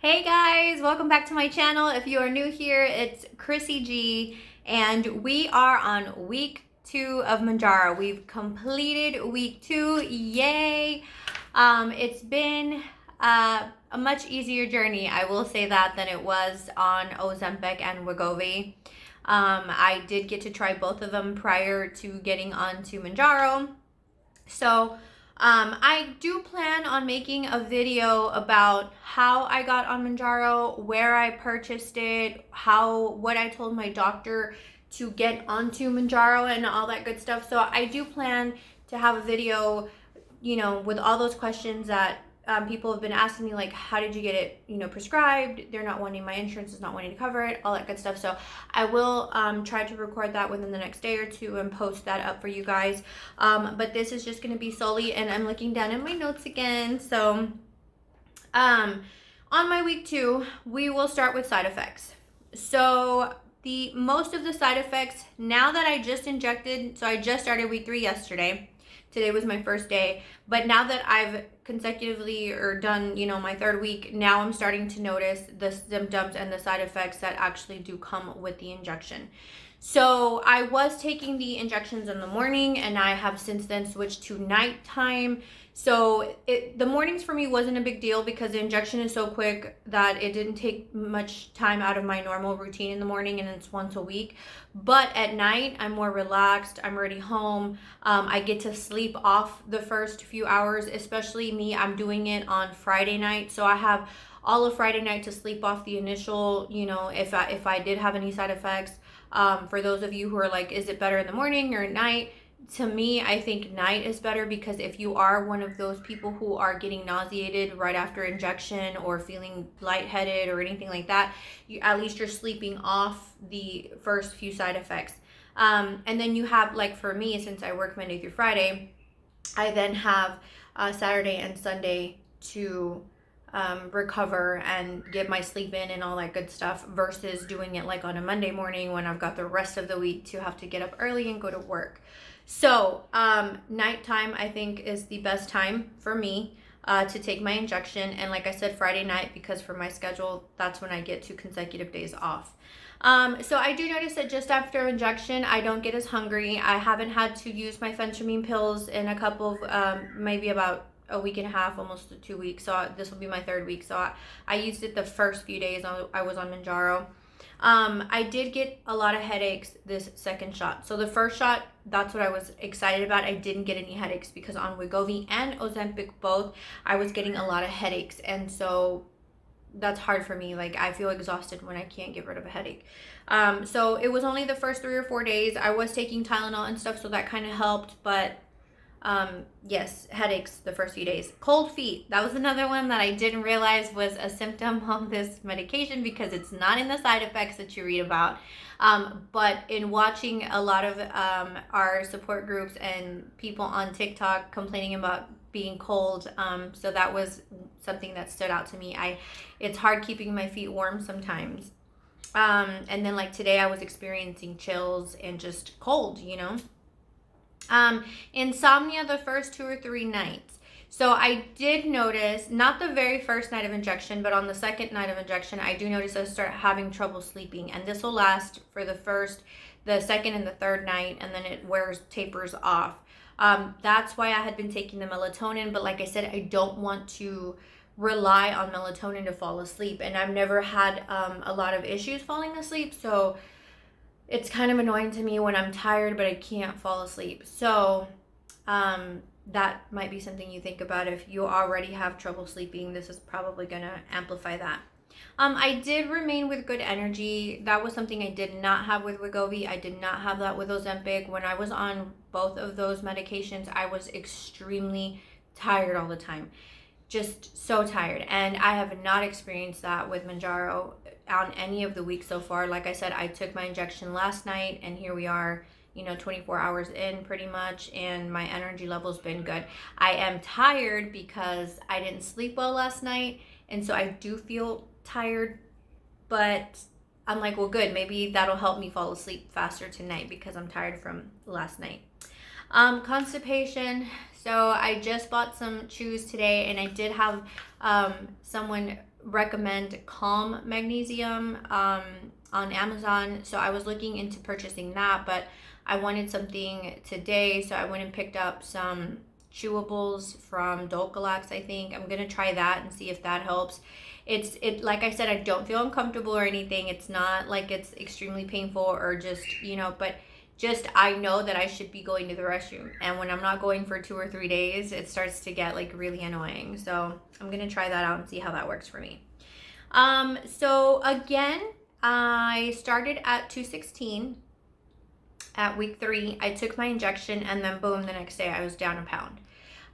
Hey guys, welcome back to my channel. If you are new here, it's Crissy G, and we are on week 2 of Mounjaro. We've completed week 2, yay! It's been a much easier journey, I will say that, than it was on Ozempic and Wegovy. I did get to try both of them prior to getting onto Mounjaro. So I do plan on making a video about how I got on Mounjaro, where I purchased it, what I told my doctor to get onto Mounjaro and all that good stuff. So I do plan to have a video, with all those questions that people have been asking me, like, how did you get it, prescribed? They're not wanting, my insurance is not wanting to cover it, all that good stuff. So I will try to record that within the next day or two and post that up for you guys. But this is just going to be solely, and I'm looking down in my notes again. So on my week 2, we will start with side effects. So the most of the side effects, now that I just injected, so I just started week 3 yesterday. Today was my first day, but now that I've consecutively done, my 3rd week, now I'm starting to notice the symptoms and the side effects that actually do come with the injection. So I was taking the injections in the morning, and I have since then switched to nighttime. So the mornings for me wasn't a big deal because the injection is so quick that it didn't take much time out of my normal routine in the morning, and it's once a week. But at night, I'm more relaxed. I'm already home. I get to sleep off the first few hours, especially me. I'm doing it on Friday night. So I have all of Friday night to sleep off the initial, if I did have any side effects. For those of you who are like, is it better in the morning or at night? To me, I think night is better, because if you are one of those people who are getting nauseated right after injection or feeling lightheaded or anything like that, at least you're sleeping off the first few side effects. And then you have, like for me, since I work Monday through Friday, I then have Saturday and Sunday to recover and get my sleep in and all that good stuff, versus doing it like on a Monday morning when I've got the rest of the week to have to get up early and go to work. So nighttime, I think, is the best time for me to take my injection. And like I said, Friday night, because for my schedule, that's when I get 2 consecutive days off. So I do notice that just after injection, I don't get as hungry. I haven't had to use my phentermine pills in a couple of, maybe about a week and a half, almost 2 weeks. So this will be my 3rd week. So I used it the first few days I was on Mounjaro. I did get a lot of headaches this second shot. So the first shot, that's what I was excited about. I didn't get any headaches because on Wegovy and Ozempic both, I was getting a lot of headaches. And so that's hard for me. Like, I feel exhausted when I can't get rid of a headache. So it was only the first 3 or 4 days. I was taking Tylenol and stuff, so that kind of helped. But yes, headaches the first few days. Cold feet, that was another one that I didn't realize was a symptom of this medication, because it's not in the side effects that you read about. But in watching a lot of our support groups and people on TikTok complaining about being cold, so that was something that stood out to me. It's hard keeping my feet warm sometimes. And then like today I was experiencing chills and just cold, Insomnia the first 2 or 3 nights. So I did notice, not the very first night of injection, but on the second night of injection, I do notice I start having trouble sleeping, and this will last for the second and the 3rd night, and then it tapers off. That's why I had been taking the melatonin, but like I said, I don't want to rely on melatonin to fall asleep, and I've never had a lot of issues falling asleep, so it's kind of annoying to me when I'm tired but I can't fall asleep. So that might be something you think about. If you already have trouble sleeping, this is probably going to amplify that. I did remain with good energy. That was something I did not have with Wegovy. I did not have that with Ozempic. When I was on both of those medications, I was extremely tired all the time. Just so tired. And I have not experienced that with Mounjaro on any of the weeks so far. Like I said, I took my injection last night, and here we are, 24 hours in pretty much, and my energy level's been good. I am tired because I didn't sleep well last night, and so I do feel tired, but I'm like, well, good, maybe that'll help me fall asleep faster tonight because I'm tired from last night. Constipation. So I just bought some chews today, and I did have someone recommend Calm Magnesium on Amazon. So I was looking into purchasing that, but I wanted something today, so I went and picked up some chewables from Dulcolax, I think. I'm gonna try that and see if that helps. It like I said, I don't feel uncomfortable or anything. It's not like it's extremely painful or just, but just I know that I should be going to the restroom, and when I'm not going for 2 or 3 days, it starts to get like really annoying. So I'm gonna try that out and see how that works for me. So again, I started at 216 at week 3. I took my injection, and then boom, the next day I was down a pound.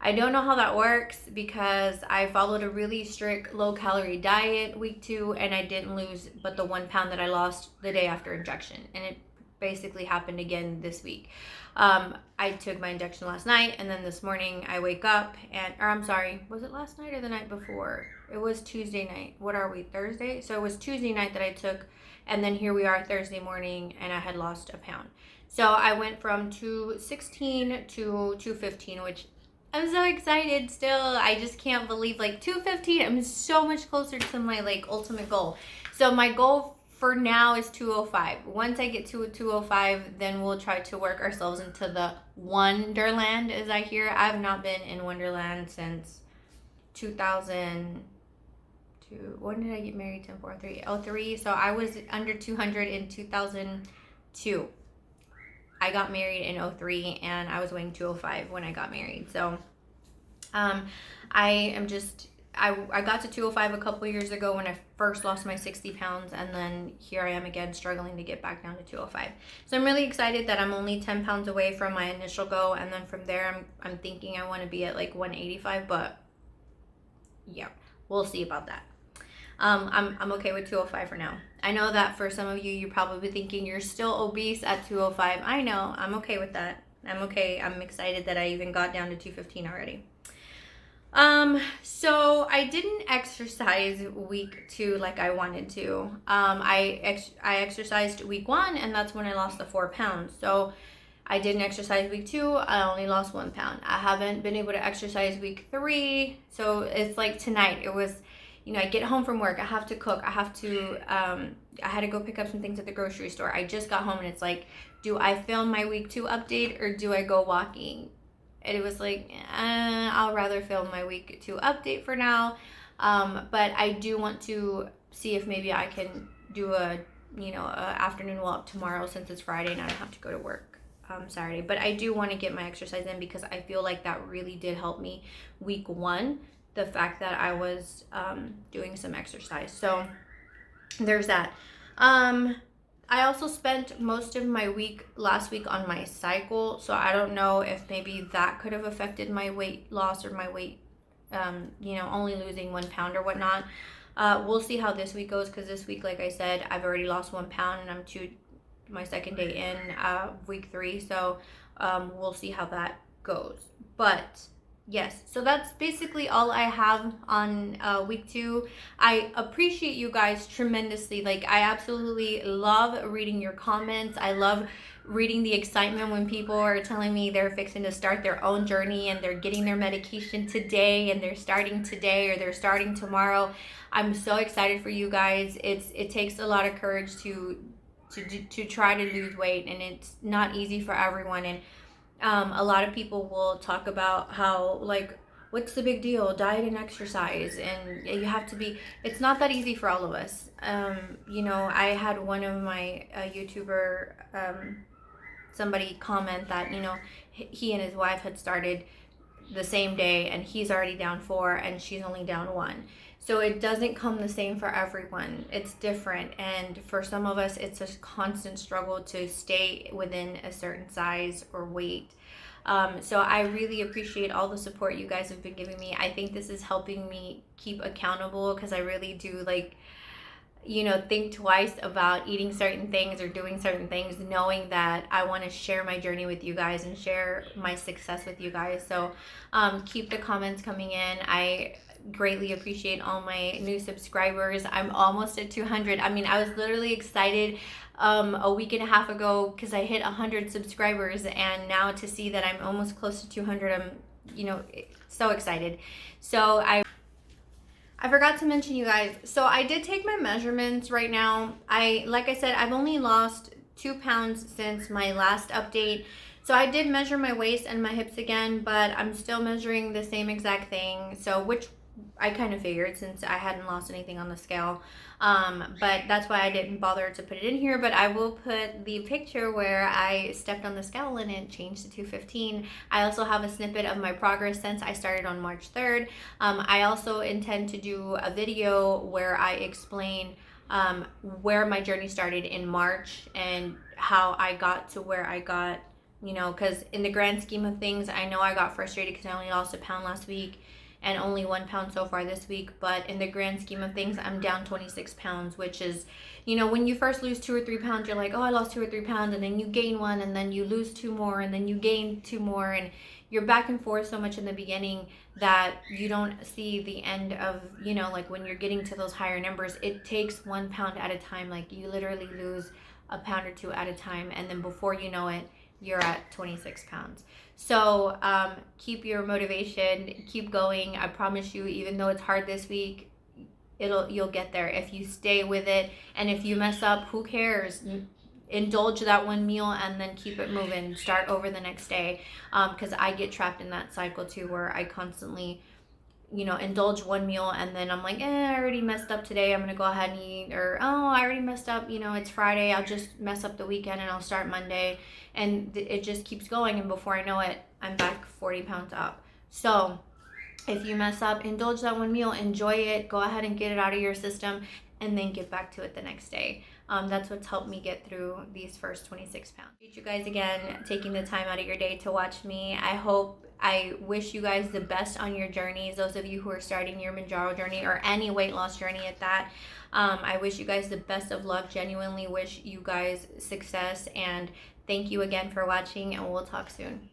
I don't know how that works because I followed a really strict low-calorie diet week 2, and I didn't lose but the 1 pound that I lost the day after injection, and it basically happened again this week. I took my injection last night, and then this morning I wake up or I'm sorry, was it last night or the night before? It was Tuesday night. What are we, Thursday? So it was Tuesday night that I took, and then here we are Thursday morning, and I had lost a pound. So I went from 216 to 215, which I'm so excited still. I just can't believe, like, 215, I'm so much closer to my, like, ultimate goal. So my goal for now is 205. Once I get to 205, then we'll try to work ourselves into the Wonderland, as I hear. I have not been in Wonderland since 2002. When did I get married? 03. So I was under 200 in 2002. I got married in 03, and I was weighing 205 when I got married. So I got to 205 a couple years ago when I first lost my 60 pounds, and then here I am again struggling to get back down to 205. So I'm really excited that I'm only 10 pounds away from my initial goal, and then from there I'm thinking I want to be at like 185, but yeah, we'll see about that. I'm okay with 205 for now. I know that for some of you, you're probably thinking you're still obese at 205. I know, I'm okay with that. I'm okay. I'm excited that I even got down to 215 already. So I didn't exercise week 2 like I wanted to. I exercised week 1, and that's when I lost the 4 pounds. So I didn't exercise week 2. I only lost 1 pound. I haven't been able to exercise week 3. So it's like tonight. It was, I get home from work. I have to cook. I had to go pick up some things at the grocery store. I just got home, and it's like, do I film my week 2 update or do I go walking? And it was like, I'll rather film my week 2 update for now. But I do want to see if maybe I can do a afternoon walk tomorrow, since it's Friday and I don't have to go to work Saturday. But I do want to get my exercise in, because I feel like that really did help me week 1, the fact that I was doing some exercise. So there's that. I also spent most of my last week on my cycle, so I don't know if maybe that could have affected my weight loss or my weight, only losing 1 pound or whatnot. We'll see how this week goes, because this week, like I said, I've already lost 1 pound, and I'm my second day in week 3, so we'll see how that goes. But yes, so that's basically all I have on week 2. I appreciate you guys tremendously. Like, I absolutely love reading your comments. I love reading the excitement when people are telling me they're fixing to start their own journey, and they're getting their medication today, and they're starting today, or they're starting tomorrow. I'm so excited for you guys. It takes a lot of courage to try to lose weight, and it's not easy for everyone. And a lot of people will talk about how, like, what's the big deal? Diet and exercise, and you have to be, it's not that easy for all of us. I had one of my YouTuber, somebody comment that, he and his wife had started the same day, and he's already down 4 and she's only down 1. So it doesn't come the same for everyone. It's different. And for some of us, it's a constant struggle to stay within a certain size or weight. So I really appreciate all the support you guys have been giving me. I think this is helping me keep accountable, because I really do, think twice about eating certain things or doing certain things, knowing that I want to share my journey with you guys and share my success with you guys. So keep the comments coming in. greatly appreciate all my new subscribers. I'm almost at 200. I mean, I was literally excited a week and a half ago because I hit 100 subscribers, and now to see that I'm almost close to 200, I'm, you know, so excited. So I forgot to mention, you guys, so I did take my measurements right now. Like I said, I've only lost 2 pounds since my last update. So I did measure my waist and my hips again, but I'm still measuring the same exact thing. So, which I kind of figured since I hadn't lost anything on the scale. But that's why I didn't bother to put it in here. But I will put the picture where I stepped on the scale and it changed to 215. I also have a snippet of my progress since I started on March 3rd. I also intend to do a video where I explain where my journey started in March and how I got to where I got, you know, because in the grand scheme of things, I know I got frustrated because I only lost a pound last week and only 1 pound so far this week. But in the grand scheme of things, I'm down 26 pounds, which is, you know, when you first lose 2 or 3 pounds, you're like, oh, I lost 2 or 3 pounds, and then you gain 1, and then you lose 2 more, and then you gain 2 more, and you're back and forth so much in the beginning that you don't see the end of, you know, like when you're getting to those higher numbers, it takes 1 pound at a time. Like you literally lose a pound or 2 at a time, and then before you know it, you're at 26 pounds. So keep your motivation, keep going. I promise you, even though it's hard this week, you'll get there if you stay with it. And if you mess up, who cares? Indulge that one meal and then keep it moving. Start over the next day, because I get trapped in that cycle too, where I constantly, you know, indulge one meal and then I'm like, I already messed up today, I'm gonna go ahead and eat. Or, oh, I already messed up, you know, it's Friday, I'll just mess up the weekend and I'll start Monday. And it just keeps going, and before I know it, I'm back 40 pounds up. So if you mess up, indulge that one meal, enjoy it, go ahead and get it out of your system, and then get back to it the next day. That's what's helped me get through these first 26 pounds. Thank you guys again taking the time out of your day to watch me. I wish you guys the best on your journeys. Those of you who are starting your Mounjaro journey or any weight loss journey at that, I wish you guys the best of luck. Genuinely wish you guys success, and thank you again for watching, and we'll talk soon.